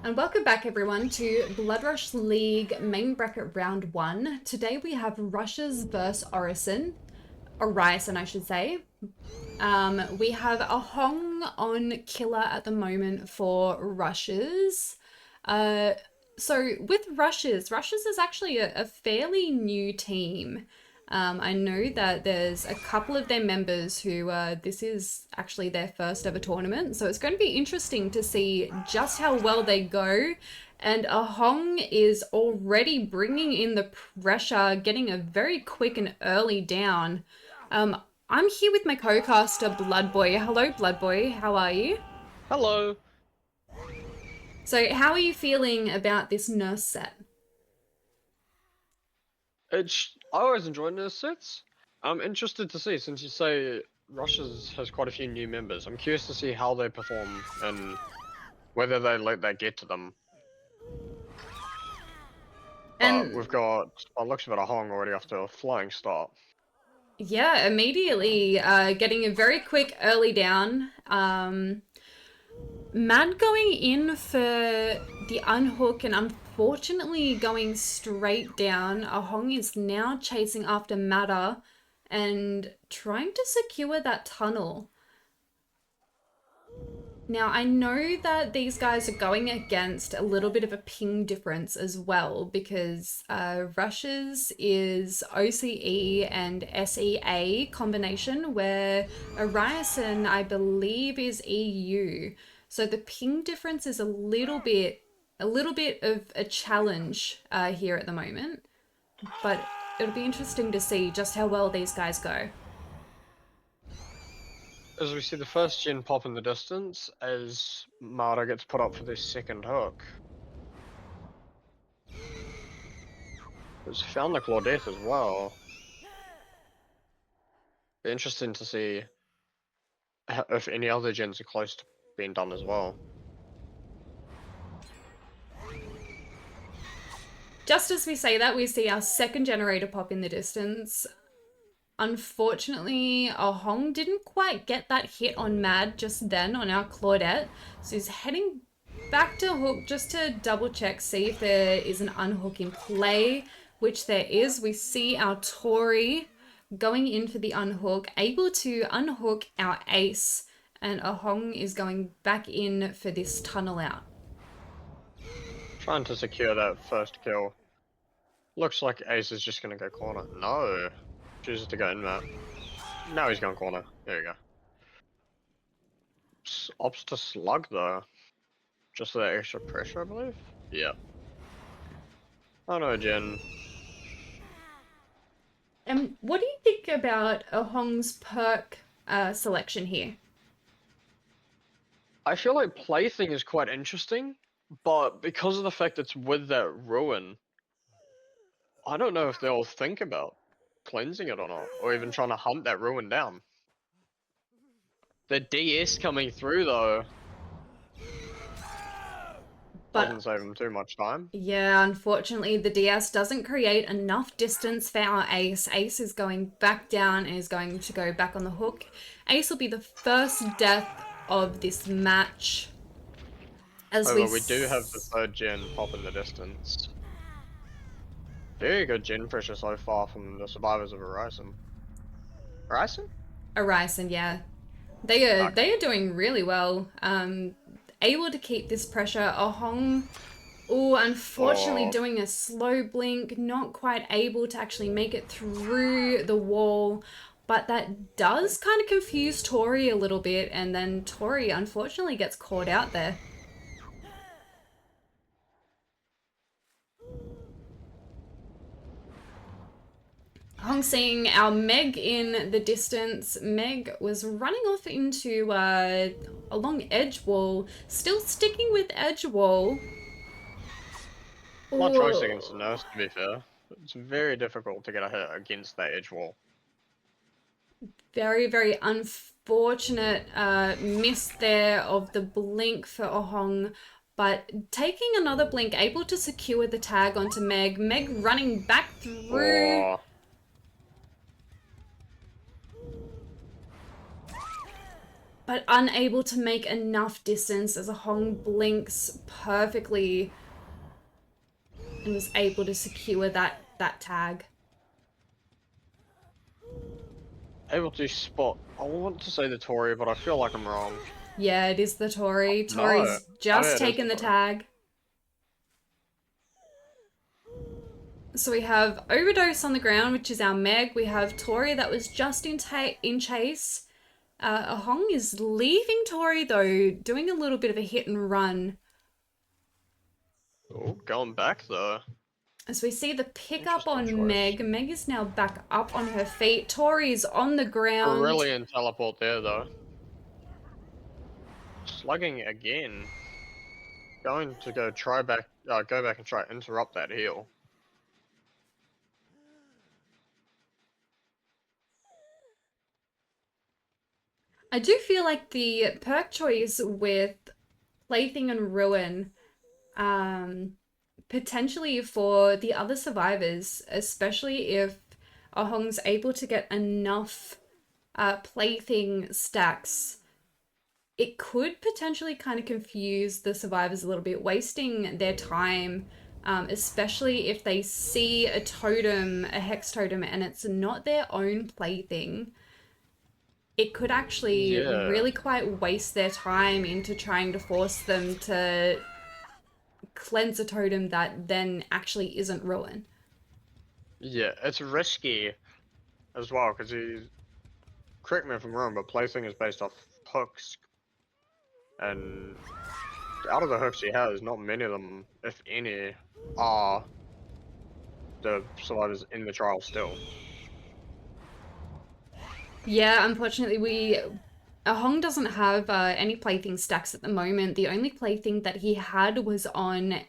And welcome back everyone to Blood Rush League main bracket round 1. Today we have Rushes versus Orison. Orison, I should say. We have a Hong on killer at the moment for Rushes. So with Rushes is actually a fairly new team. I know that there's a couple of their members who this is actually their first ever tournament, so it's going to be interesting to see just how well they go. And Ahong is already bringing in the pressure, getting a very quick and early down. I'm here with my co-caster Blood Boy. Hello, Blood Boy. How are you? Hello. So, how are you feeling about this nurse set? I always enjoy nurse sets. I'm interested to see, since you say Russia's has quite a few new members. I'm curious to see how they perform and whether they let that get to them. But And we've got, by the looks of it, a Hong already off to a flying start. yeah, immediately getting a very quick early down. Mad going in for the unhook and unfortunately going straight down. Ahong is now chasing after Matter and trying to secure that tunnel. Now, I know that these guys are going against a little bit of a ping difference as well because Rush's is OCE and SEA combination, where Orison, I believe, is EU. So the ping difference is a little bit of a challenge here at the moment. But it'll be interesting to see just how well these guys go. As we see the first gen pop in the distance, as Mara gets put up for this second hook. It's found the Claudette as well. Be interesting to see if any other gens are close to being done as well. Just as we say that, we see our second generator pop in the distance. Unfortunately, Hong didn't quite get that hit on Mad just then on our Claudette, so he's heading back to hook just to double check, see if there is an unhook in play, which there is. We see our Tori going in for the unhook, able to unhook our ace, and Ahong is going back in for this tunnel out. Trying to secure that first kill. Looks like Ace is just gonna go corner. No. Chooses to go in map. Now he's going corner. There you go. Opts to slug though. Just for that extra pressure, I believe? Yep. Oh no, Jen. And what do you think about Ahong's perk selection here? I feel like plaything is quite interesting, but because of the fact it's with that ruin, I don't know if they'll think about cleansing it or not, or even trying to hunt that ruin down. The DS coming through though doesn't But save them too much time. yeah, unfortunately, the DS doesn't create enough distance for our Ace. Ace is going back down and is going to go back on the hook. Ace will be the first death of this match. As we. However, we do have the third gen pop in the distance. Very good gen pressure so far from the survivors of Orison. Orison? Orison, yeah. Okay. They are doing really well. Able to keep this pressure. Ohong, oh, unfortunately Oh, doing a slow blink, not quite able to actually make it through the wall. But that does kind of confuse Tori a little bit, and then Tori unfortunately gets caught out there. Hong seeing our Meg in the distance. Meg was running off into along edge wall, still sticking with edge wall. not choice Oh, against the nurse, to be fair. It's very difficult to get a hit against that edge wall. very, very unfortunate miss there of the blink for Ohong. But taking another blink, able to secure the tag onto Meg. Meg running back through. but unable to make enough distance as a Hong blinks perfectly and was able to secure that tag. Able to spot. I want to say the Tory, but I feel like I'm wrong. Yeah, it is the Tory. No. Tory's Oh yeah, just it is taken the the Tory. tag. So we have Overdose on the ground, which is our Meg. We have Tori that was just in chase. Ahong is leaving Tori though, doing a little bit of a hit and run. Oh, going back though. As we see the pickup Interesting on choice. Meg. Meg is now back up on her feet. Tori's on the ground. Brilliant teleport there though. Slugging again. Going to go go back and try to interrupt that heal. I do feel like the perk choice with Plaything and Ruin, potentially for the other survivors, especially if Ahong's able to get enough Plaything stacks, it could potentially kind of confuse the survivors a little bit, wasting their time, especially if they see a totem, a hex totem, and it's not their own plaything. It could actually Yeah. really quite waste their time into trying to force them to cleanse a totem that then actually isn't ruin. Yeah, it's risky as well, because correct me if I'm wrong, but placing is based off hooks, and out of the hooks he has, not many of them, if any, are the survivors in the trial still. Yeah, unfortunately, Ahong doesn't have any plaything stacks at the moment. The only plaything that he had was on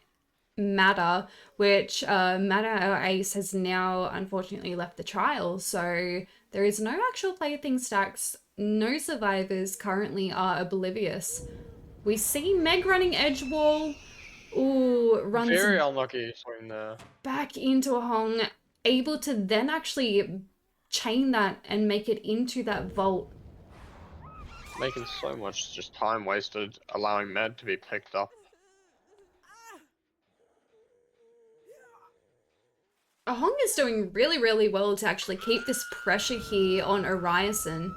Matter, which Matter, our ace, has now unfortunately left the trial. So there is no actual plaything stacks. No survivors currently are oblivious. We see Meg running edge wall. Ooh, runs Very unlucky swing there. back into Ahong, able to then actually chain that and make it into that vault. Making so much just time wasted, allowing Med to be picked up. Ahong is doing really, really well to actually keep this pressure here on Orison.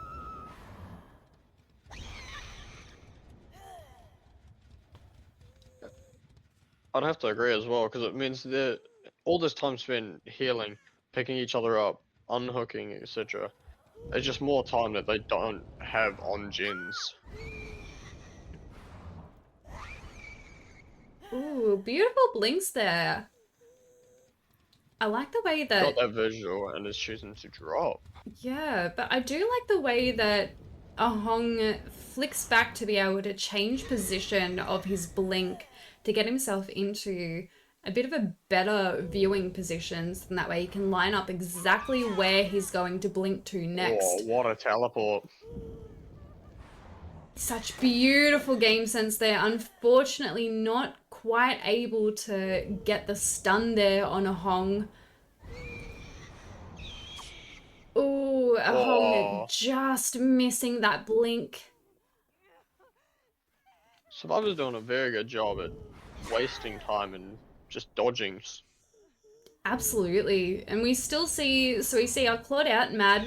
I'd have to agree as well, because it means that all this time spent healing, picking each other up, unhooking, etc. It's just more time that they don't have on gens. Ooh, beautiful blinks there. I like the way Got that, that visual and is choosing to drop. yeah, but I do like the way that Ahong flicks back to be able to change position of his blink to get himself into a bit of a better viewing positions, and that way he can line up exactly where he's going to blink to Oh, next. what a teleport. Such beautiful game sense there. Unfortunately, not quite able to get the stun there on Ahong. Ooh, Ahong Oh. just missing that blink. Survivor's doing a very good job at wasting time and just dodging. Absolutely. And we still see, so we see our clawed out Mad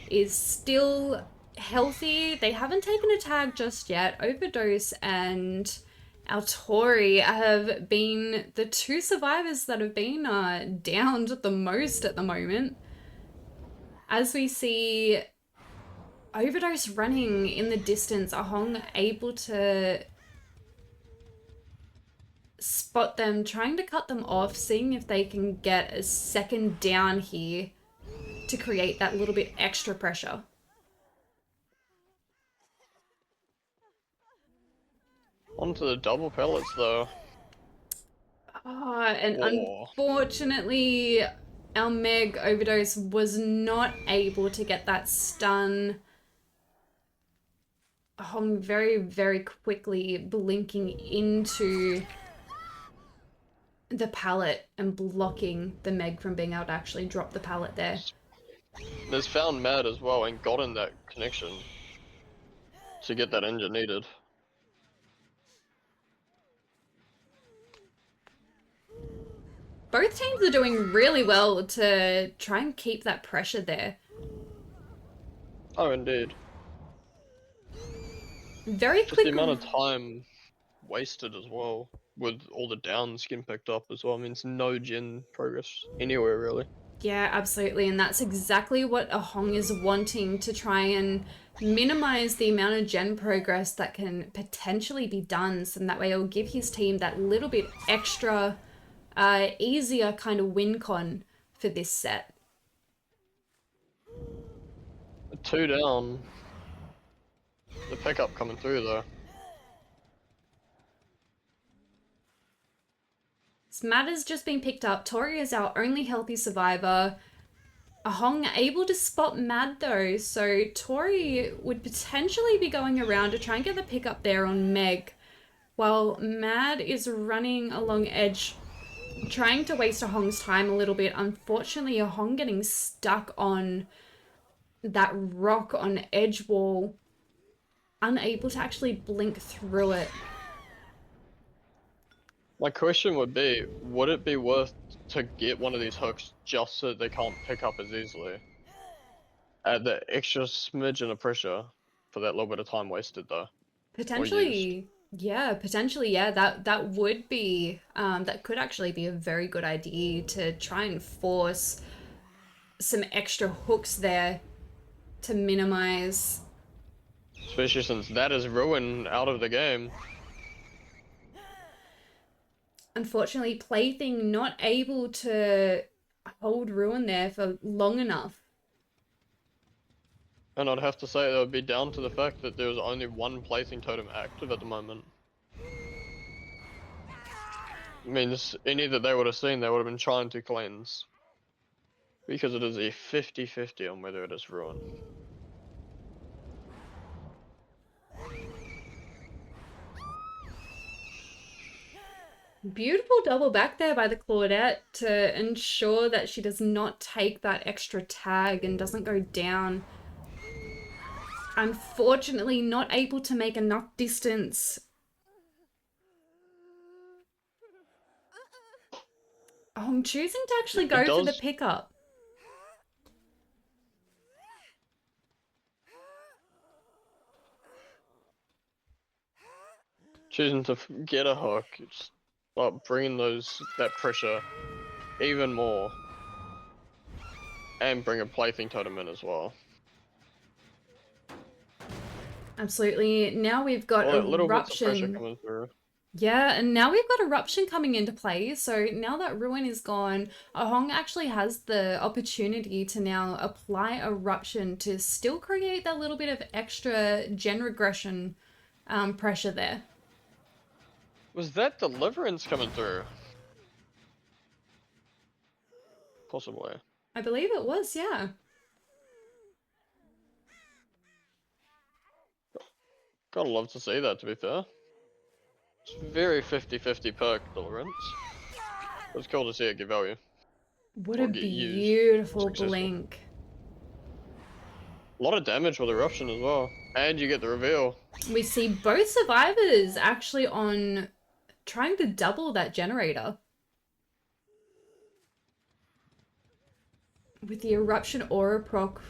is still healthy. They haven't taken a tag just yet. Overdose and our Tori have been the two survivors that have been downed the most at the moment. As we see Overdose running in the distance, Ahong able to spot them, trying to cut them off, seeing if they can get a second down here to create that little bit extra pressure. Onto the double pellets though. And Oh. unfortunately, our Meg Overdose was not able to get that stun. Hong very, very quickly blinking into the pallet and blocking the Meg from being able to actually drop the pallet there. There's found Mad as well and got in that connection to get that engine needed. Both teams are doing really well to try and keep that pressure there. Oh, indeed. Very Just the quick. amount of time wasted as well, with all the downs getting picked up as well. I mean, it's no gen progress anywhere really. Yeah, absolutely. And that's exactly what Ahong is wanting, to try and minimize the amount of gen progress that can potentially be done. So that way it'll give his team that little bit extra, easier kind of win con for this set. 2 down. The pickup coming through though. So Matt has just been picked up. Tori is our only healthy survivor. Ahong able to spot Mad though, so Tori would potentially be going around to try and get the pickup there on Meg, while Mad is running along edge, trying to waste Ahong's time a little bit. Unfortunately, Ahong getting stuck on that rock on edge wall, unable to actually blink through it. My question would be, would it be worth to get one of these hooks just so they can't pick up as easily? Add the extra smidgen of pressure for that little bit of time wasted though. Or used. Potentially, yeah. That would be that could actually be a very good idea, to try and force some extra hooks there to minimize. Especially since that is Ruin out of the game. Unfortunately, Plaything not able to hold Ruin there for long enough. And I'd have to say that would be down to the fact that there was only one placing totem active at the moment. I mean, any that they would have seen, they would have been trying to cleanse. Because it is a 50-50 on whether it is Ruin. Beautiful double back there by the Claudette to ensure that she does not take that extra tag and doesn't go down. Unfortunately, not able to make enough distance. Oh, I'm choosing to actually go for the pickup. Choosing to get a hook, just bringing that pressure even more. And bring a plaything totem in as well. Absolutely. Now we've got Little bits of pressure Eruption. coming through. Yeah, and now we've got Eruption coming into play. So now that Ruin is gone, Ahong actually has the opportunity to now apply Eruption to still create that little bit of extra gen regression pressure there. Was that Deliverance coming through? Possibly. I believe it was, yeah. Gotta love to see that, to be fair. It's very 50-50 perk Deliverance. It's cool to see it give value. What Or a get used beautiful successfully. blink. A lot of damage with Eruption as well. And you get the reveal. We see both survivors actually on trying to double that generator. With the Eruption Aura proc,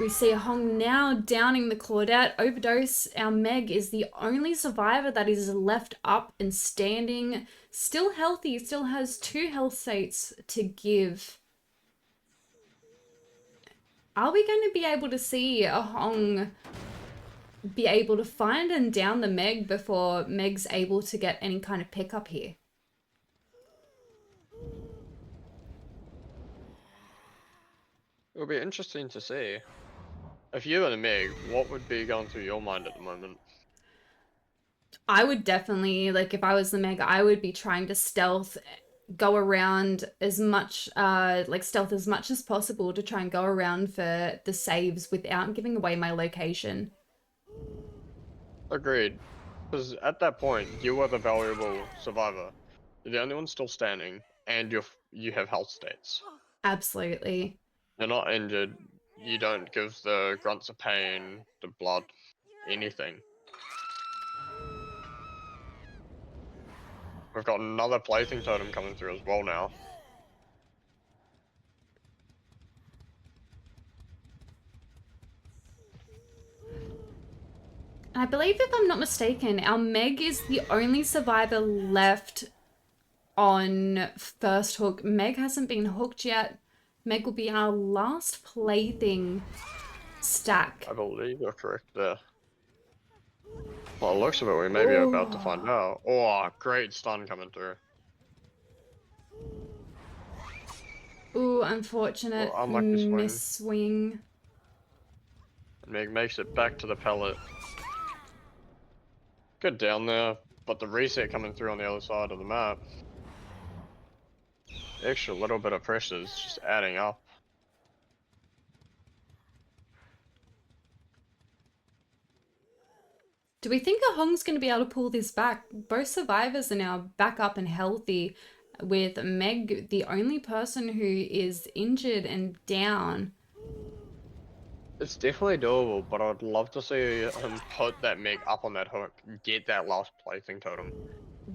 we see Hong now downing the Claudette. Overdose, our Meg, is the only survivor that is left up and standing. Still healthy, still has 2 health states to give. Are we going to be able to see a Hong be able to find and down the Meg before Meg's able to get any kind of pickup here? It'll be interesting to see. If you were the Meg, what would be going through your mind at the moment? I would definitely, like, if I was the Meg, I would be trying to stealth, go around as much, stealth as much as possible to try and go around for the saves without giving away my location. Agreed. Because at that point, you are the valuable survivor. You're the only one still standing, and you have health states. Absolutely. You're not injured. you don't give the grunts of pain, the blood, anything. We've got another plaything totem coming through as well now. I believe, if I'm not mistaken, our Meg is the only survivor left on first hook. Meg hasn't been hooked yet. Meg will be our last plaything stack. I believe you're correct there. Well, it looks of it, we may be about to find out. Oh, great stun coming through. Ooh, unfortunate unlucky swing. miss swing. Meg makes it back to the pellet. Good down there, but the reset coming through on the other side of the map. Extra little bit of pressure is just adding up. Do we think Ahong's going to be able to pull this back? Both survivors are now back up and healthy, with Meg the only person who is injured and down. It's definitely doable, but I'd love to see him put that Meg up on that hook, get that last plaything totem.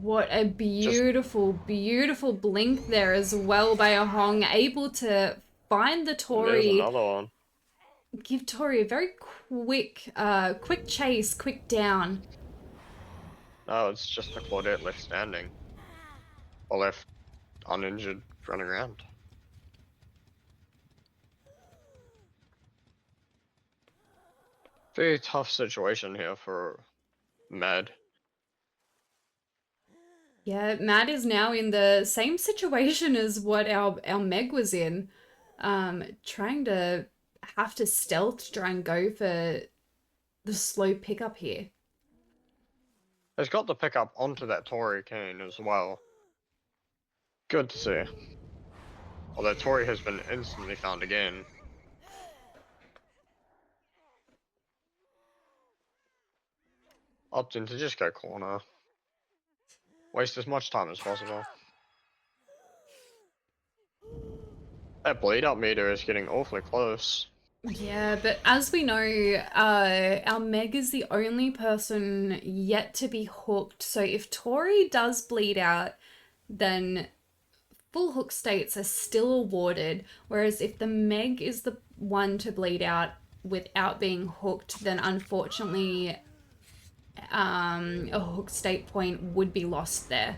What a beautiful, beautiful blink there as well by Ahong, able to find the Tori. There's another one. Give Tori a very quick chase, quick down. No, it's just the Claudette left standing. Or left uninjured, running around. Very tough situation here for Mad. Yeah, Matt is now in the same situation as what our Meg was in. Trying to have to stealth, try and go for the slow pickup here. He's got the pickup onto that Tori cane as well. Good to see. Although Tori has been instantly found again. Opting to just go corner. Waste as much time as possible. That bleed up meter is getting awfully close. Yeah, but as we know, our Meg is the only person yet to be hooked. So if Tori does bleed out, then full hook states are still awarded. Whereas if the Meg is the one to bleed out without being hooked, then unfortunately a hook state point would be lost there.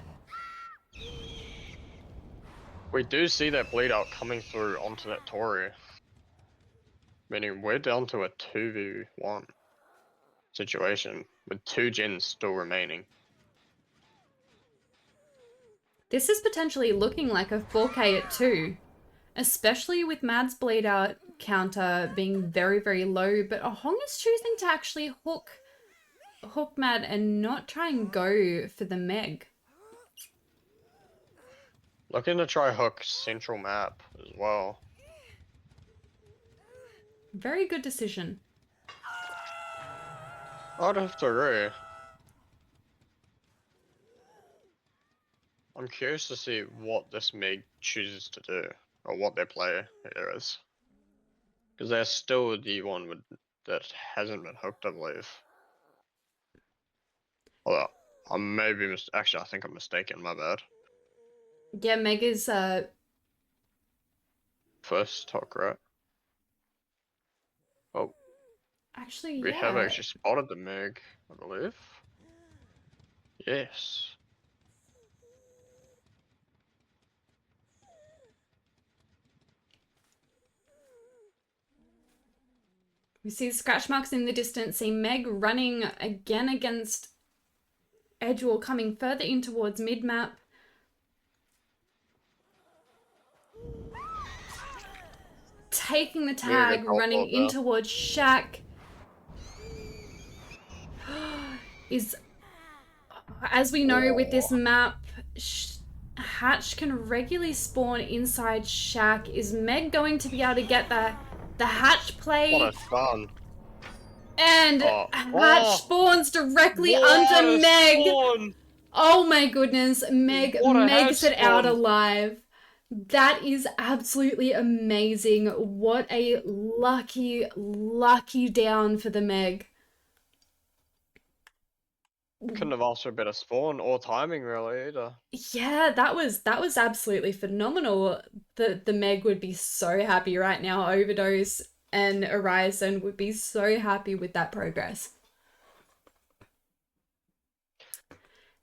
We do see that bleed out coming through onto that Tori. Meaning we're down to a 2v1 situation with 2 gens still remaining. This is potentially looking like a 4K at 2, especially with Mad's bleed out counter being very, very low, but Ahong is choosing to actually hook Mad and not try and go for the Meg. Looking to try hook central map as well. Very good decision. I'd have to agree. I'm curious to see what this Meg chooses to do, or what their play here is. Because they're still the one that hasn't been hooked, I believe. Although, I may be actually, I think I'm mistaken, my bad. Yeah, Meg is First hook, right? Oh. Actually, We yeah. have actually spotted the Meg, I believe. Yes. We see scratch marks in the distance, see Meg running again against Edgewall, coming further in towards mid-map. Taking the tag, running in towards Shack. Is, as we know with this map, Hatch can regularly spawn inside Shack. Is Meg going to be able to get the Hatch play? What a stun. And Hatch spawns directly under Meg. Spawn. Oh my goodness, Meg makes it out alive. That is absolutely amazing. What a lucky, lucky down for the Meg. Couldn't have asked for a better spawn or timing really either. Yeah, that was absolutely phenomenal. The Meg would be so happy right now. Overdose and Orison would be so happy with that progress.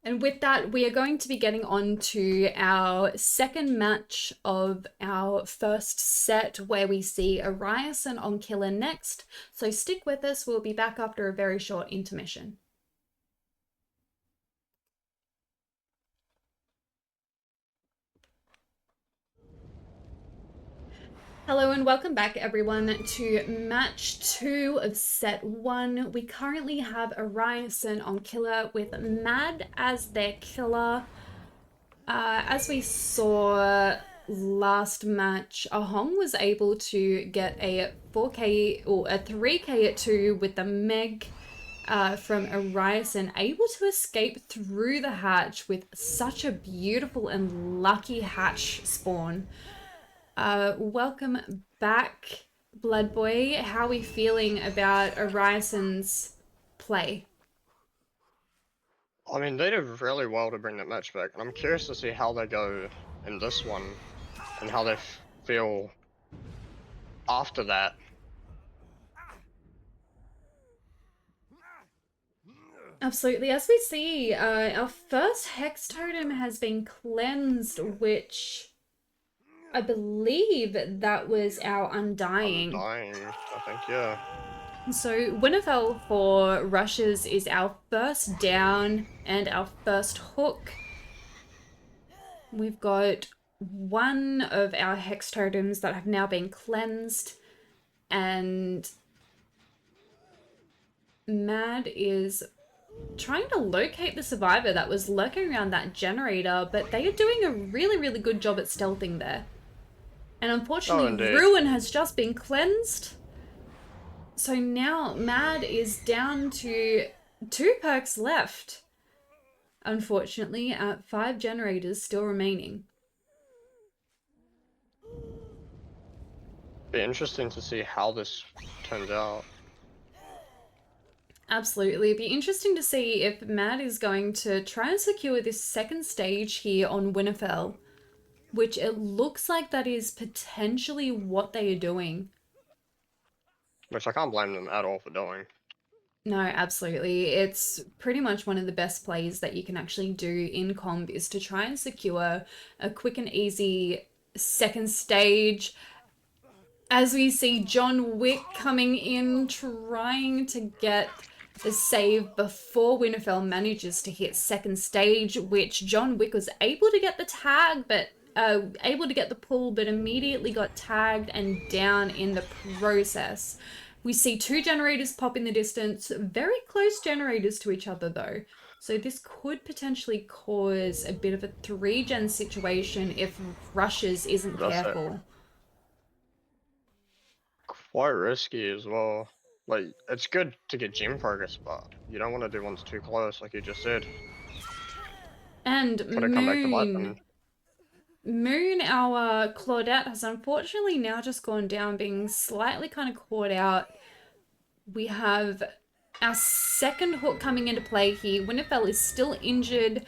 And with that, we are going to be getting on to our second match of our first set where we see Orison on Killer next. So stick with us, we'll be back after a very short intermission. Hello and welcome back everyone to match 2 of set 1. We currently have Orison on Killer with Mad as their killer. As we saw last match, Ahong was able to get a 4k or a 3k at 2 with the Meg from Orison, able to escape through the hatch with such a beautiful and lucky hatch spawn. Welcome back, Blood Boy. How are we feeling about Orison's play? I mean, they did really well to bring that match back, and I'm curious to see how they go in this one and how they feel after that. Absolutely. As we see, our first Hex Totem has been cleansed, which I believe that was our Undying. Undying, I think, yeah. So Winterfell for Rushes is our first down and our first hook. We've got one of our Hex Totems that have now been cleansed, and Mad is trying to locate the survivor that was lurking around that generator, but they are doing a really, really good job at stealthing there. And unfortunately, Ruin has just been cleansed. So now Mad is down to 2 perks left. Unfortunately, at 5 generators still remaining. Be interesting to see how this turns out. Absolutely. It'd be interesting to see if Mad is going to try and secure this second stage here on Winterfell, which it looks like that is potentially what they are doing. Which I can't blame them at all for doing. No, absolutely. It's pretty much one of the best plays that you can actually do in comp is to try and secure a quick and easy second stage. As we see John Wick coming in, trying to get the save before Winterfell manages to hit second stage, which John Wick was able to get the tag, but able to get the pull, but immediately got tagged and down in the process. We see 2 generators pop in the distance, very close generators to each other though. So this could potentially cause a bit of a 3-gen situation if Rushes isn't careful. Quite risky as well. Like, it's good to get gym progress, but you don't want to do ones too close, like you just said. And Could it come back to bite them? Moon, our Claudette, has unfortunately now just gone down, being slightly kind of caught out. We have our second hook coming into play here. Winterfell is still injured.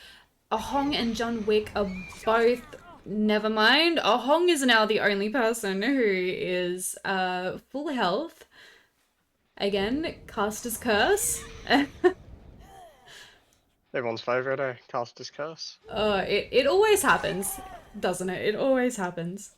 Ahong and John Wick are both... Never mind. Ahong is now the only person who is full health. Again, Caster's Curse. Everyone's favourite, eh? Caster's Curse. It always happens, doesn't it? It always happens.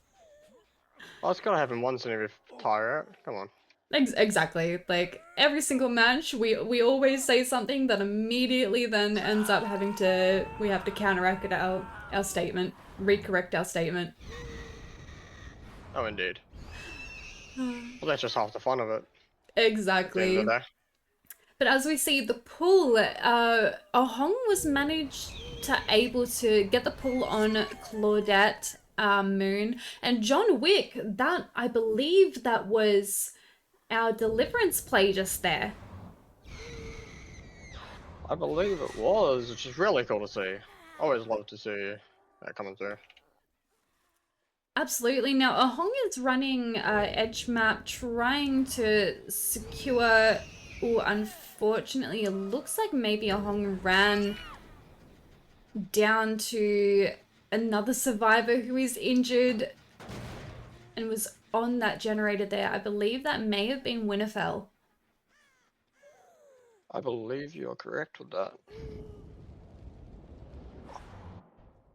Oh, it's gotta happen once in every tire out. Come on. Exactly. Like every single match, we always say something that immediately then ends up having to we have to counteract our statement, recorrect our statement. Oh, indeed. Well, that's just half the fun of it. Exactly. At the end of the day. But as we see the pull, Ahong was managed to able to get the pull on Claudette Moon and John Wick. That I believe that was our deliverance play just there. I believe it was, which is really cool to see. I always love to see that coming through. Absolutely. Now, Ahong is running edge map, trying to secure. Oh, unfortunately, it looks like maybe Ahong ran down to another survivor who is injured and was on that generator there. I believe that may have been Winterfell. I believe you're correct with that.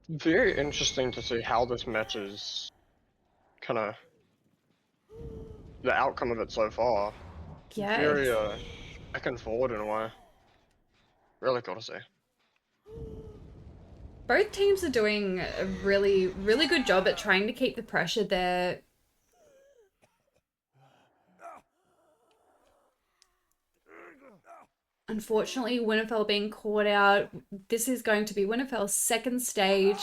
Very interesting to see how this matches kind of the outcome of it so far. Very Yes. back and forward in a way. Really cool to see. Both teams are doing a really, really good job at trying to keep the pressure there. Unfortunately, Winterfell being caught out. This is going to be Winterfell's second stage.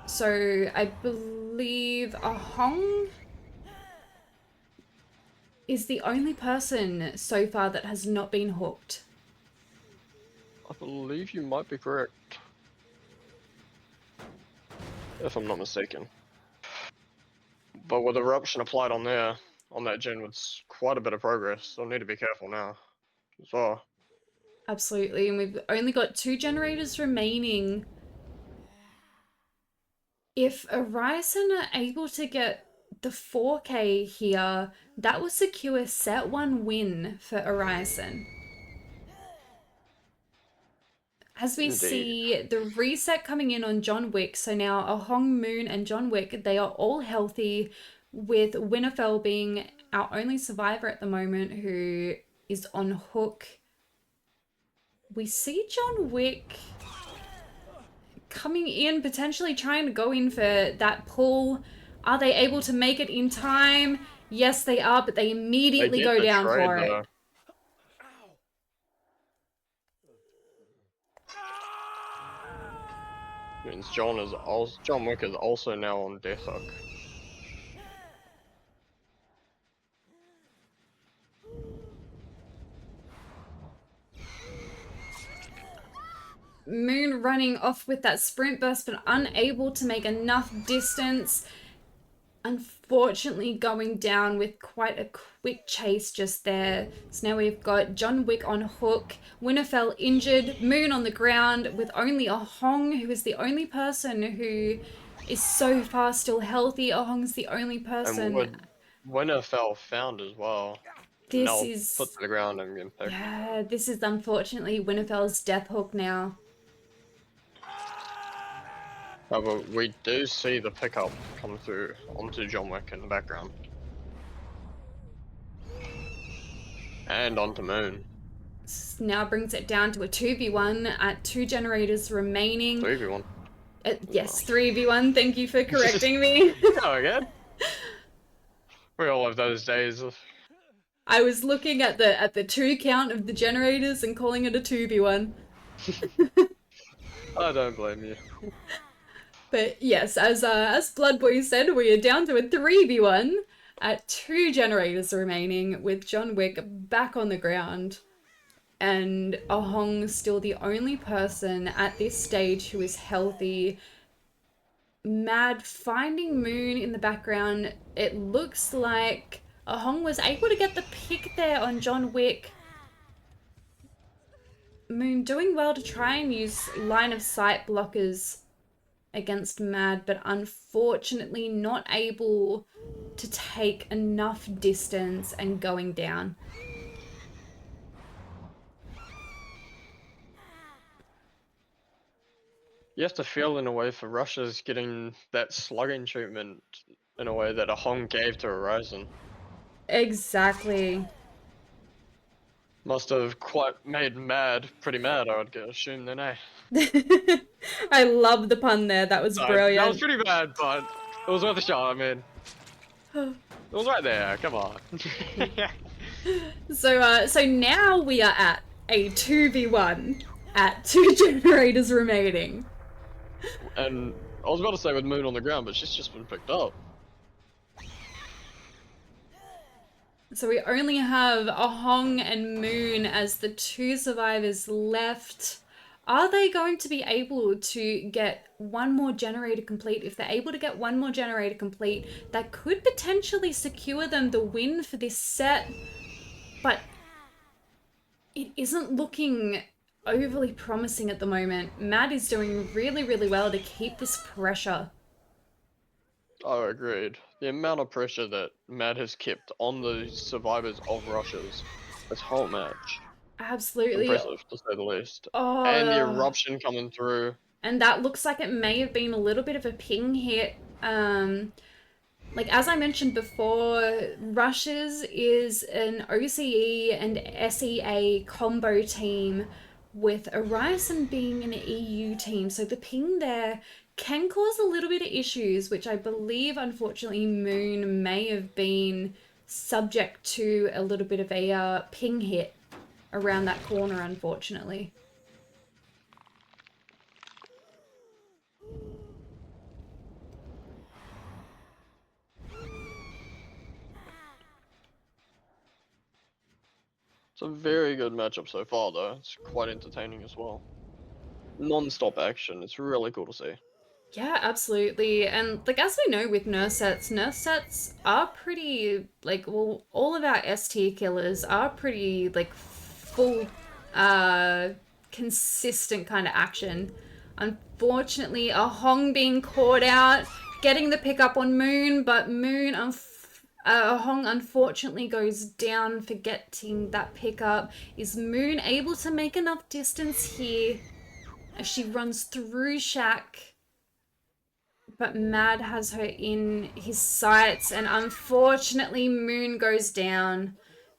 So I believe Ahong is the only person so far that has not been hooked. I believe you might be correct. If I'm not mistaken. But with eruption applied on there, on that gen with quite a bit of progress, so need to be careful now as well. Absolutely, and we've only got 2 generators remaining. If Orison are able to get the 4K here, that will secure set 1 win for Orison. As we Indeed. see the reset coming in on John Wick, so now Ahong, Moon, and John Wick, they are all healthy, with Winterfell being our only survivor at the moment who is on hook. We see John Wick coming in, potentially trying to go in for that pull. Are they able to make it in time? Yes, they are, but they immediately go down for it. Means John Wick is also now on death hook. Moon running off with that sprint burst, but unable to make enough distance. Unfortunately, going down with quite a quick chase just there. So now we've got John Wick on hook, Winterfell injured, Moon on the ground with only Ahong, who is the only person who is so far still healthy. Ahong's the only person. And Winterfell found as well. This Now is put to the ground and getting picked. Yeah, this is unfortunately Winterfell's death hook now. But we do see the pickup come through onto John Wick in the background. And onto Moon. This now brings it down to a 2v1 at 2 generators remaining. 3v1. Yes, 3v1. Thank you for correcting me. Oh, again? We all have those days. I was looking at the 2 count of the generators and calling it a 2v1. I don't blame you. But yes, as Bloodboy said, we are down to a 3v1 at 2 generators remaining, with John Wick back on the ground. And Ahong still the only person at this stage who is healthy. Mad finding Moon in the background. It looks like Ahong was able to get the pick there on John Wick. Moon doing well to try and use line of sight blockers against Mad, but unfortunately not able to take enough distance and going down. You have to feel in a way for Russia's getting that slugging treatment in a way that Ahong gave to Orison. Exactly. Must have quite made pretty mad, I would assume then, eh? I love the pun there. That was brilliant. That was pretty bad, but it was worth a shot, I mean. It was right there, come on. So now we are at a 2v1 at 2 generators remaining. And I was about to say with Moon on the ground, but she's just been picked up. So we only have Ahong and Moon as the 2 survivors left. Are they going to be able to get one more generator complete? If they're able to get one more generator complete, that could potentially secure them the win for this set. But it isn't looking overly promising at the moment. Mad is doing really, really well to keep this pressure. Oh, agreed. The amount of pressure that Mad has kept on the survivors of rushes this whole match. Absolutely. Impressive, to say the least. And the Oh, eruption coming through. and that looks like it may have been a little bit of a ping hit. Like as I mentioned before, Rushes is an OCE and SEA combo team with Orison being an EU team. So the ping there can cause a little bit of issues, which I believe unfortunately Moon may have been subject to a little bit of a ping hit around that corner, unfortunately. It's a very good matchup so far, though. It's quite entertaining as well. Non-stop action. It's really cool to see. Yeah, absolutely. And like as we know with nurse sets are pretty like well all of our S tier killers are pretty like full consistent kind of action. Unfortunately, a Hong being caught out, getting the pickup on Moon, but Hong unfortunately goes down for getting that pickup. Is Moon able to make enough distance here as she runs through Shaq? But Mad has her in his sights, and unfortunately, Moon goes down.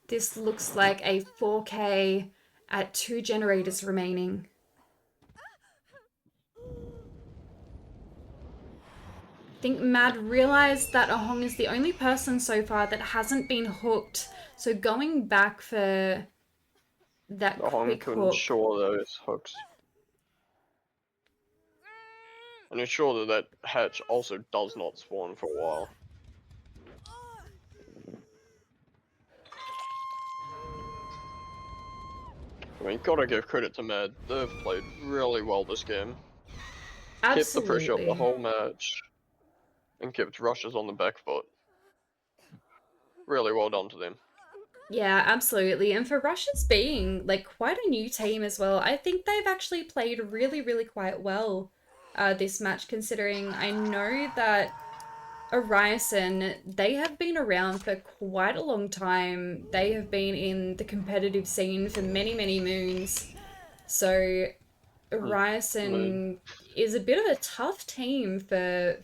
This looks like a 4K at 2 generators remaining. I think Mad realized that Ahong is the only person so far that hasn't been hooked. So going back for that The Hong quick can hook. ensure those hooks. And ensure that that hatch also does not spawn for a while. I mean, gotta give credit to Mad. They've played really well this game. Kept the pressure up the Absolutely. whole match. And kept rushes on the back foot. Really well done to them. Yeah, absolutely. And for Russia's being like quite a new team as well, I think they've actually played really, really quite well this match, considering I know that Orison, they have been around for quite a long time. They have been in the competitive scene for many, many moons. So I mean, Orison is a bit of a tough team for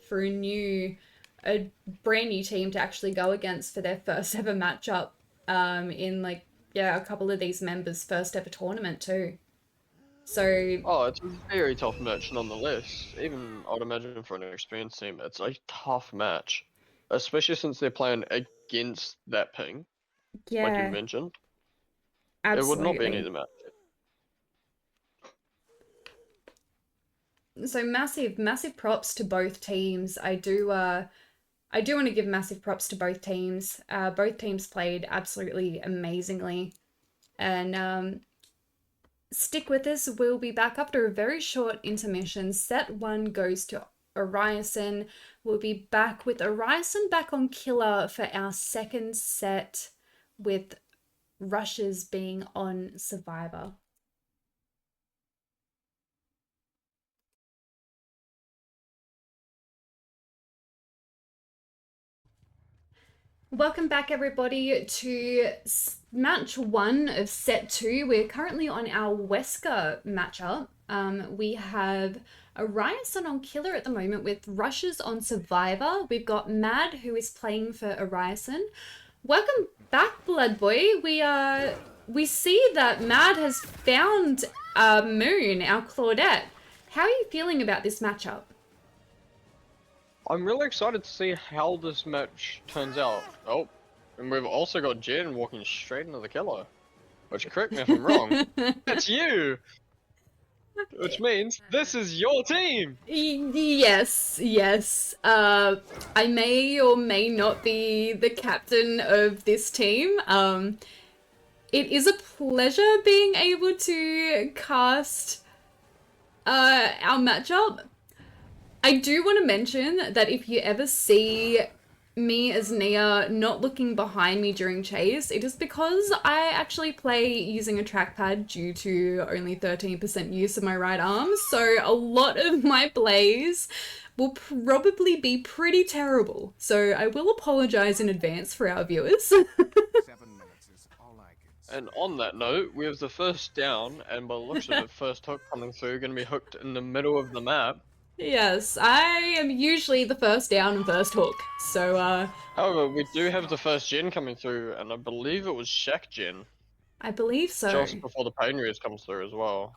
a brand new team to actually go against for their first ever matchup in like yeah a couple of these members' first ever tournament too. So oh, it's a very tough match nonetheless. Even, I'd imagine for an experienced team, it's a tough match. Especially since they're playing against that ping, like you yeah, mentioned. It would not be an absolutely. easy match. So massive props to both teams. I do want to give massive props to both teams. Both teams played absolutely amazingly. And stick with us. We'll be back after a very short intermission. Set one goes to Orison. We'll be back with Orison back on Killer for our second set with Rushes being on Survivor. Welcome back, everybody, to match one of set two. We're currently on our Wesker matchup. We have Orison on Killer at the moment with Rushes on Survivor. We've got Mad, who is playing for Orison. Welcome back, Blood Boy. We see that Mad has found Moon, our Claudette. How are you feeling about this matchup? I'm really excited to see how this match turns out. Oh, and we've also got Jen walking straight into the killer. Which, correct me if I'm wrong, that's you! Which means this is your team! Yes, yes. I may or may not be the captain of this team. It is a pleasure being able to cast Our matchup. I do want to mention that if you ever see me as Nia not looking behind me during chase, it is because I actually play using a trackpad due to only 13% use of my right arm, so a lot of my plays will probably be pretty terrible. So I will apologize in advance for our viewers. 7 minutes is all I can say. And on that note, we have the first down, and by the looks of it, first hook coming through, going to be hooked in the middle of the map. Yes, I am usually the first down and first hook, so However, we do have the first gen coming through, and I believe it was Shack gen, I believe so. just before the pain rears comes through as well.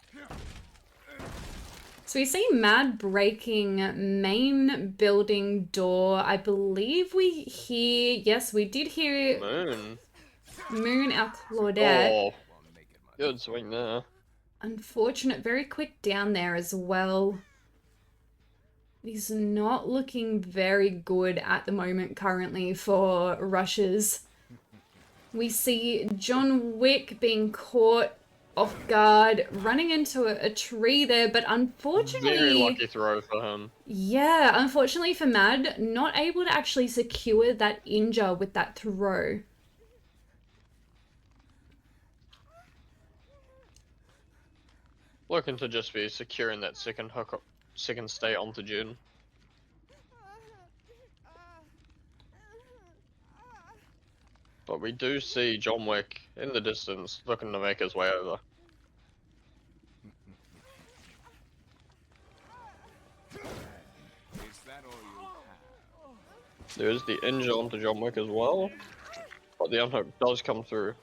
So we see Mad breaking main building door. I believe we hear, yes, we did hear Moon, our Claudette. Oh, good swing there. Unfortunate, very quick down there as well. He's not looking very good at the moment currently for rushes. We see John Wick being caught off guard, running into a tree there, but unfortunately... Very lucky throw for him. Yeah, unfortunately for Mad, not able to actually secure that injure with that throw. Looking to just be securing that second hook, second stay onto June. But we do see John Wick in the distance looking to make his way over. Is that all you have? There is the injure onto John Wick as well, but the unhook does come through.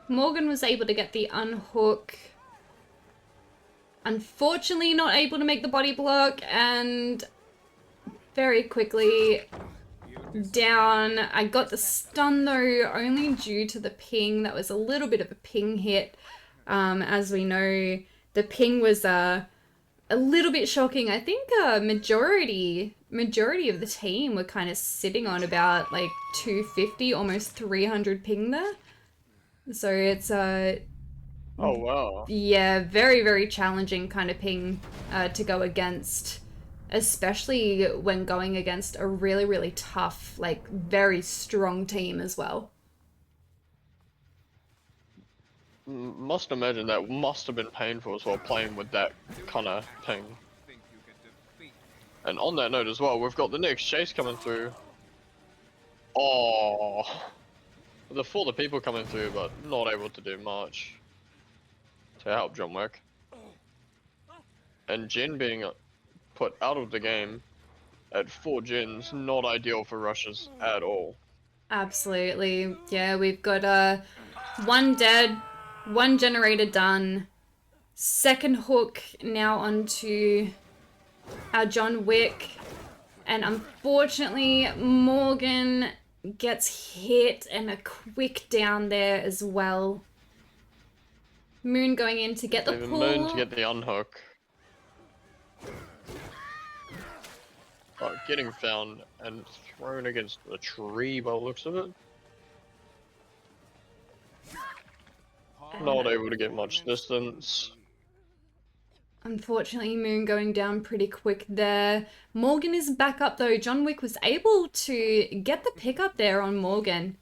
Morgan was able to get the unhook. Unfortunately, not able to make the body block, and very quickly down. I got the stun though, only due to the ping. That was a little bit of a ping hit. As we know, the ping was a little bit shocking. I think majority of the team were kind of sitting on about like 250, almost 300 ping there. So it's Oh wow. yeah, very, very challenging kind of ping to go against, especially when going against a really, really tough, like very strong team as well. Must imagine that must have been painful as well, playing with that kind of ping. Think you can defeat? And on that note as well, we've got the next chase coming through. Oh, for the people coming through, but not able to do much to help John Wick. And Jen being put out of the game at 4 gens, not ideal for rushes at all. Absolutely. Yeah, we've got one dead, one generator done. Second hook now onto our John Wick. And unfortunately, Morgan gets hit and a quick down there as well. Moon going in to get the Even pull. Moon to get the unhook. But getting found and thrown against the tree by the looks of it. Not able to get much distance. Unfortunately, Moon going down pretty quick there. Morgan is back up though. John Wick was able to get the pickup there on Morgan.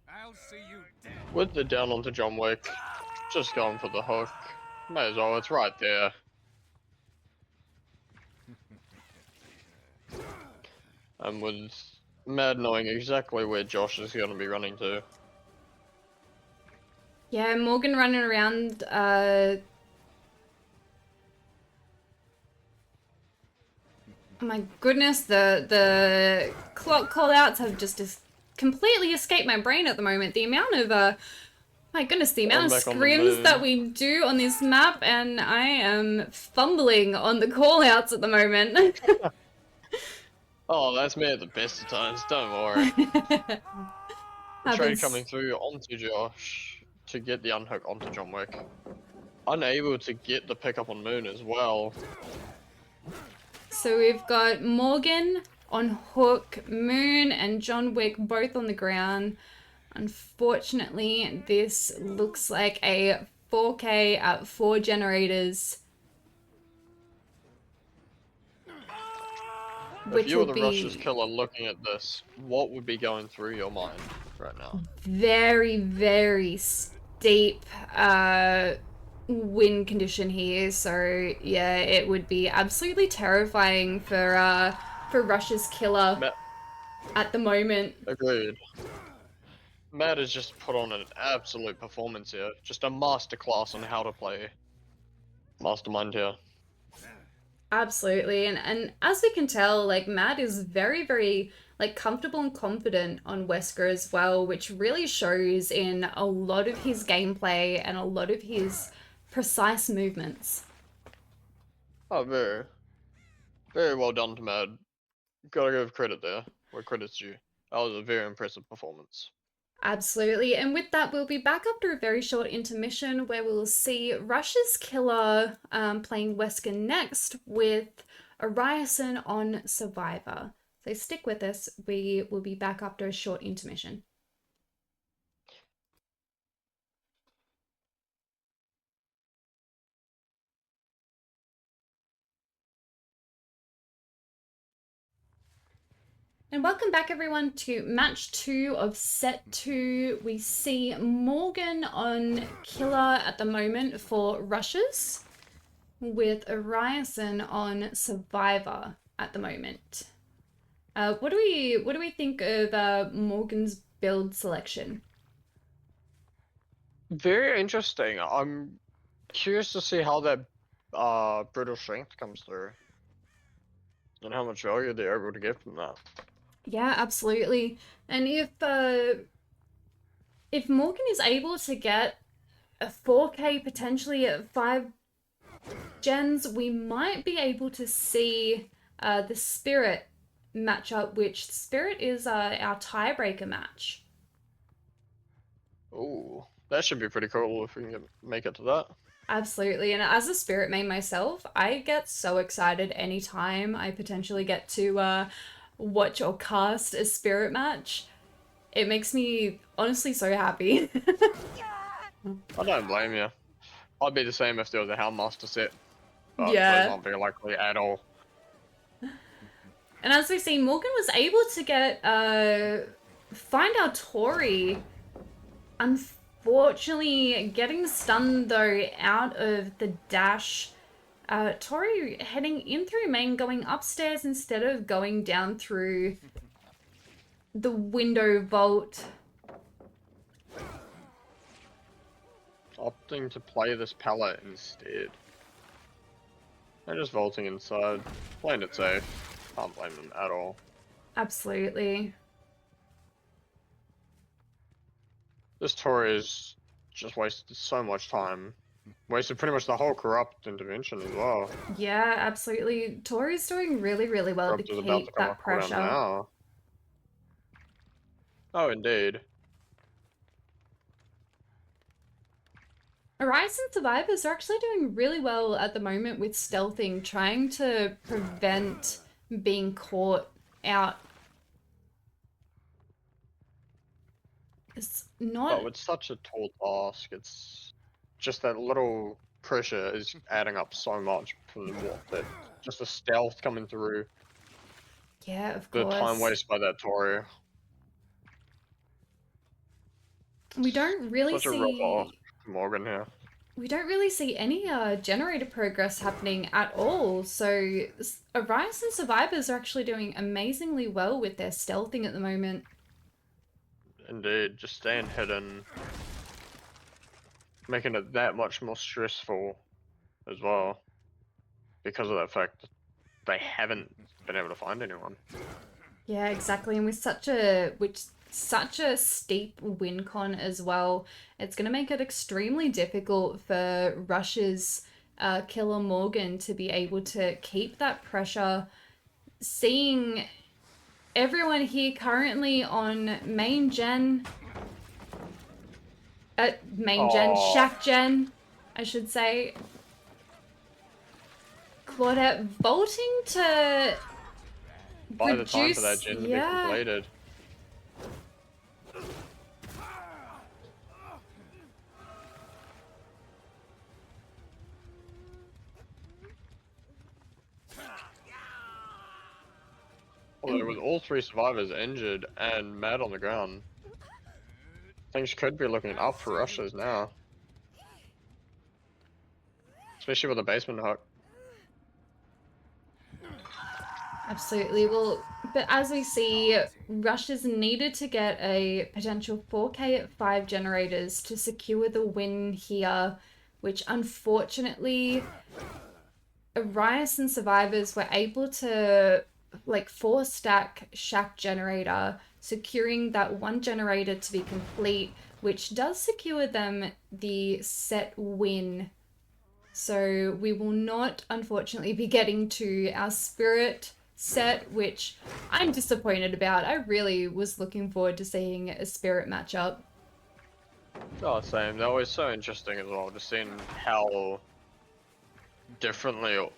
I'll see you dead. With the down onto John Wick, just going for the hook. May as well, it's right there. And with Mad knowing exactly where Josh is going to be running to. Yeah, Morgan running around. Oh my goodness, the clock callouts have just completely escaped my brain at the moment. The amount of my goodness, the amount of scrims that we do on this map, and I am fumbling on the callouts at the moment. Oh, that's me at the best of times, don't worry. Trade coming through onto Josh to get the unhook onto John Wick. Unable to get the pickup on Moon as well. So we've got Morgan on hook, Moon and John Wick both on the ground. Unfortunately, this looks like a 4K at 4 generators, If which you were will the Russia's be killer looking at this, what would be going through your mind right now? very, very steep wind condition here. So yeah, it would be absolutely terrifying for Russia's killer Matt, at the moment. agreed. Matt has just put on an absolute performance here. Just a masterclass on how to play Mastermind here. Absolutely. And as we can tell, like Matt is very, very like comfortable and confident on Wesker as well, which really shows in a lot of his gameplay and a lot of his precise movements. Oh, very, very well done to Matt. Gotta give credit there where credit's due. That was a very impressive performance. Absolutely. And with that, we'll be back after a very short intermission where we'll see Russia's killer playing Wesker next with Orison on Survivor. So stick with us. We will be back after a short intermission. And welcome back everyone to match 2 of set 2. We see Morgan on killer at the moment for Rushes with Orison on Survivor at the moment. What do we think of Morgan's build selection? Very interesting. I'm curious to see how that brutal strength comes through. And how much value they're able to get from that. Yeah, absolutely. And if Morgan is able to get a 4K potentially at 5 gens, we might be able to see the Spirit matchup, which Spirit is our tiebreaker match. Ooh, that should be pretty cool if we can make it to that. Absolutely. And as a Spirit main myself, I get so excited anytime I potentially get to watch or cast a Spirit match. It makes me honestly so happy. I don't blame you. I'd be the same if there was a Houndmaster set, but those Yeah. aren't very likely at all. And as we see, Morgan was able to get find our Tori. Unfortunately, getting stunned though out of the dash. Tori heading in through main, going upstairs instead of going down through the window vault. Opting to play this pallet instead. They're just vaulting inside, playing it safe. Can't blame them at all. Absolutely. This Tory has just wasted so much time. Wasted pretty much the whole corrupt intervention as well. Yeah, absolutely. Tori's doing really, really well to Corrupt is about to keep come that off cooldown pressure. now. Oh, indeed. Orison survivors are actually doing really well at the moment with stealthing, trying to prevent being caught out. It's not... But with such a tall task, it's just that little pressure is adding up so much from that just the stealth coming through, Yeah, of the time course. waste by that Tory. We don't really Such a rough off see... Morgan here. We don't really see any generator progress happening at all. So Orison survivors are actually doing amazingly well with their stealthing at the moment. Indeed, just staying hidden, making it that much more stressful as well, because of that fact that they haven't been able to find anyone. Yeah, exactly. And with such a steep win con as well, it's going to make it extremely difficult for Rush's killer Morgan to be able to keep that pressure. Seeing everyone here currently on main gen, shack gen, I should say. Claudette vaulting to By the time for that gen to be completed. Although with all 3 survivors injured and mad on the ground, things could be looking up for Russians now. Especially with the basement hook. Absolutely. Well, but as we see, Russia's needed to get a potential 4K at 5 generators to secure the win here, which unfortunately, Orison survivors were able to like 4-stack Shack generator, securing that 1 generator to be complete, which does secure them the set win. So we will not, unfortunately, be getting to our spirit set, which I'm disappointed about. I really was looking forward to seeing a spirit matchup. Oh, same. They're always so interesting as well, just seeing how differently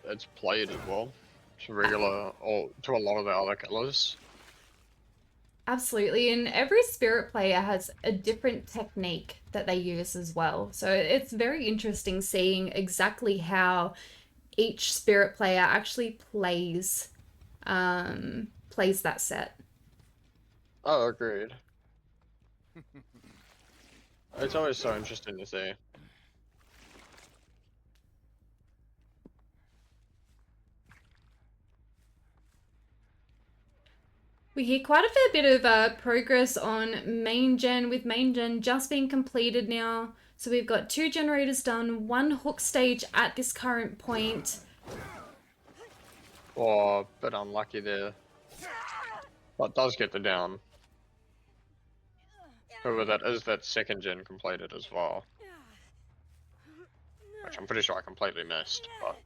it's played as well to regular or to a lot of the other colors. Absolutely, and every spirit player has a different technique that they use as well. So it's very interesting seeing exactly how each spirit player actually plays that set. Oh, agreed. It's always so interesting to see. We hear quite a fair bit of progress on main gen, with main gen just being completed now. So we've got 2 generators done, 1 hook stage at this current point. Oh, a bit unlucky there. But does get the down. However, that is that 2nd gen completed as well. Which I'm pretty sure I completely missed, but...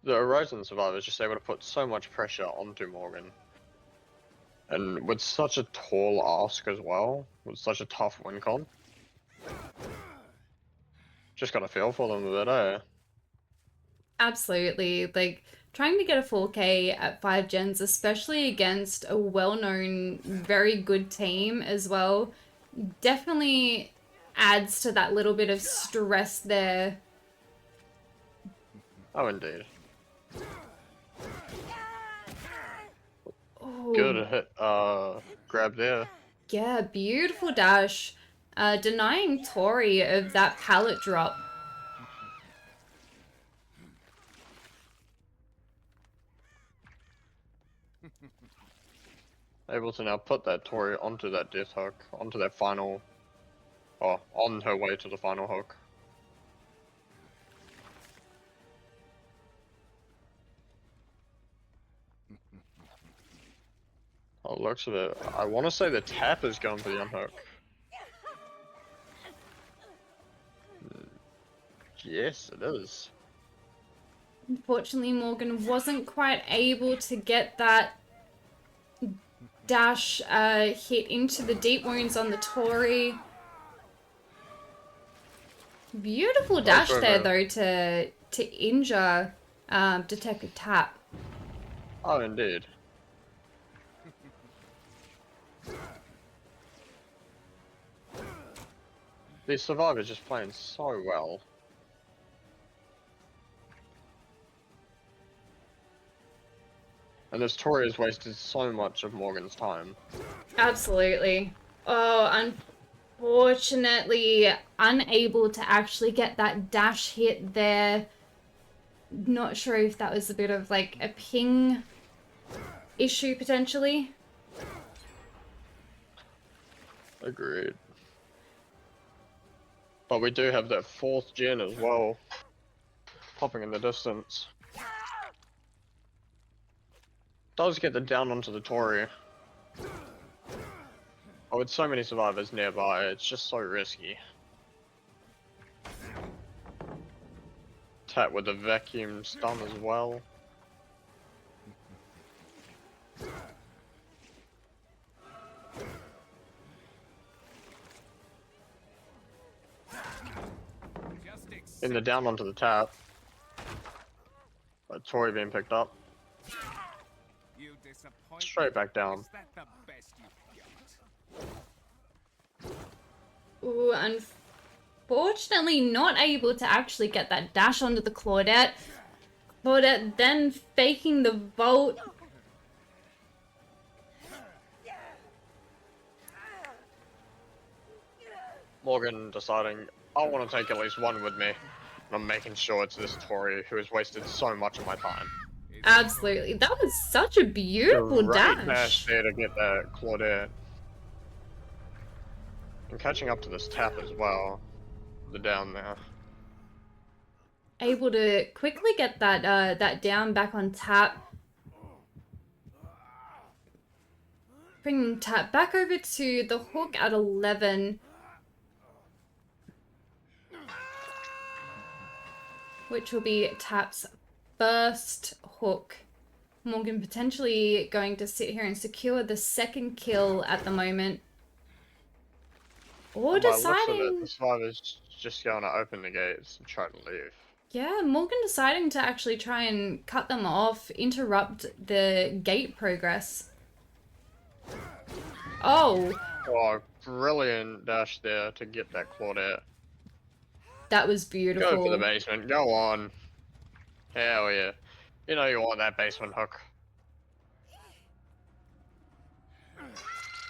The Orison survivor is just able to put so much pressure onto Morgan. And with such a tall ask as well, with such a tough win con. Just got a feel for them a bit, eh? Absolutely. Like, trying to get a 4K at 5 gens, especially against a well-known, very good team as well, definitely adds to that little bit of stress there. Oh, indeed. Oh, Good hit, grab there. yeah, beautiful dash. Denying Tori of that pallet drop. Able to now put that Tori onto that death hook, onto that final... Oh, on her way to the final hook. Oh, looks of it. I want to say the tap is going for the unhook. Yes, it is. Unfortunately, Morgan wasn't quite able to get that dash hit into the deep wounds on the Tori. Beautiful dash there, though, to injure Detective Tap. Oh, indeed. These survivors just playing so well. And this Tori has wasted so much of Morgan's time. Absolutely. Oh, unfortunately, unable to actually get that dash hit there. Not sure if that was a bit of like a ping issue potentially. Agreed. But we do have that 4th gen as well, popping in the distance. Does get the down onto the Tori. Oh, with so many survivors nearby, it's just so risky. Tap with the vacuum stun as well. In the down onto the tap. Tori being picked up. You disappoint Straight me. back down. Is that the best you Ooh, unfortunately not able to actually get that dash onto the Claudette. Claudette then faking the vault. Morgan deciding, I want to take at least one with me. And I'm making sure it's this Tory who has wasted so much of my time. Absolutely. That was such a beautiful Great dash dash. there to get that Claudette. And catching up to this tap as well. The down there. Able to quickly get that that down back on tap. Bringing tap back over to the hook at 11. Which will be Tap's first hook. Morgan potentially going to sit here and secure the second kill at the moment. Or And by the looks of it, deciding... the survivor's just going to open the gates and try to leave. Yeah, Morgan deciding to actually try and cut them off, interrupt the gate progress. Oh, Oh, brilliant dash there to get that Claudette. that was Go beautiful. for the basement, go on. Hell yeah. You know you want that basement hook.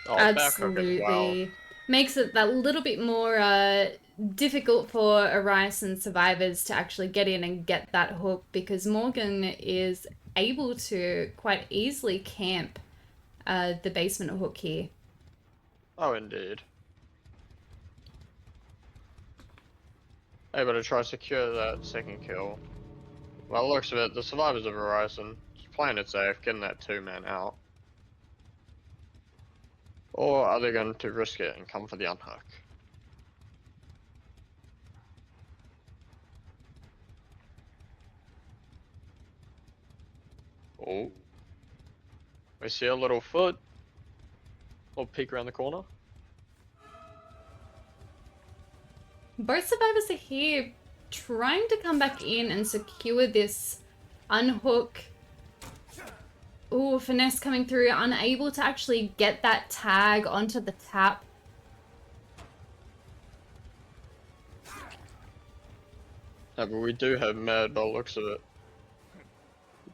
Oh, back hook as well. Absolutely. Makes it that little bit more difficult for Orison survivors to actually get in and get that hook, because Morgan is able to quite easily camp the basement hook here. Oh, indeed. Able to try to secure that second kill. Well, it looks of it, the survivors of Orison just playing it safe, getting that 2-man out. Or are they going to risk it and come for the unhook? Oh. We see a little foot. Little peek around the corner. Both survivors are here trying to come back in and secure this unhook. Ooh, finesse coming through, unable to actually get that tag onto the tap. No, but we do have Mad by the looks of it.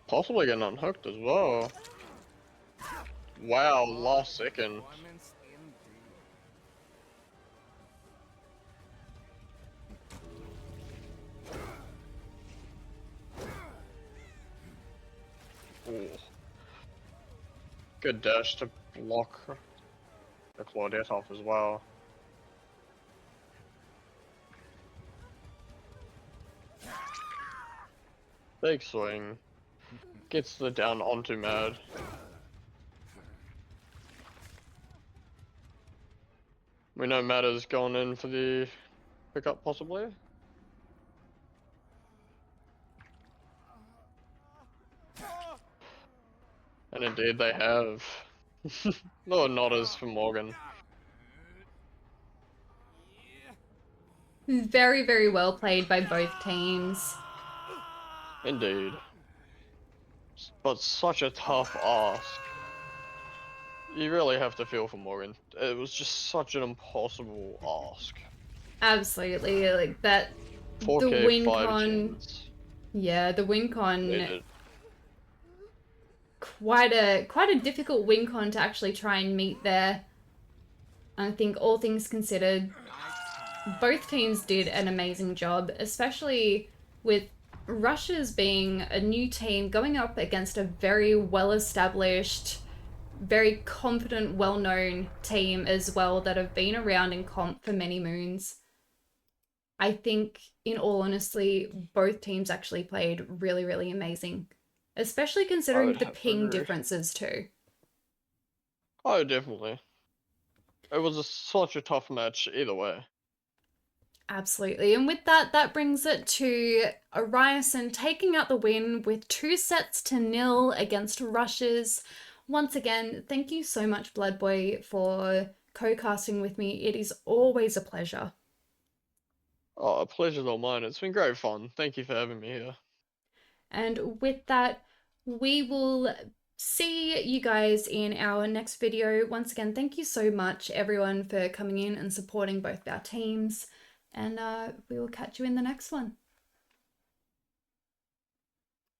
Possibly getting unhooked as well. Wow, last second. Performance indeed. Ooh. Good dash to block the Claudette off as well. Big swing. Gets the down onto Mad. We know Mad has gone in for the pickup possibly. And indeed they have. No nodders for Morgan. Very, very well played by both teams. Indeed. But such a tough ask. You really have to feel for Morgan. It was just such an impossible ask. Absolutely, like that. 4K, The win 5 con, gens. yeah, the win con, They did. quite a difficult win con to actually try and meet there. I think all things considered, both teams did an amazing job, especially with Russia's being a new team going up against a very well-established, very confident, well-known team as well that have been around in comp for many moons. I think, in all honesty, both teams actually played really, really amazing, especially considering would the have to ping agree. differences too. Oh, definitely. It was such a tough match either way. Absolutely. And with that, that brings it to Orison taking out the win with 2-0 against Rushes. Once again, thank you so much, Bloodboy, for co-casting with me. It is always a pleasure. Oh, a pleasure's all mine. It's been great fun. Thank you for having me here. And with that, we will see you guys in our next video. Once again, thank you so much everyone for coming in and supporting both our teams, and we will catch you in the next one.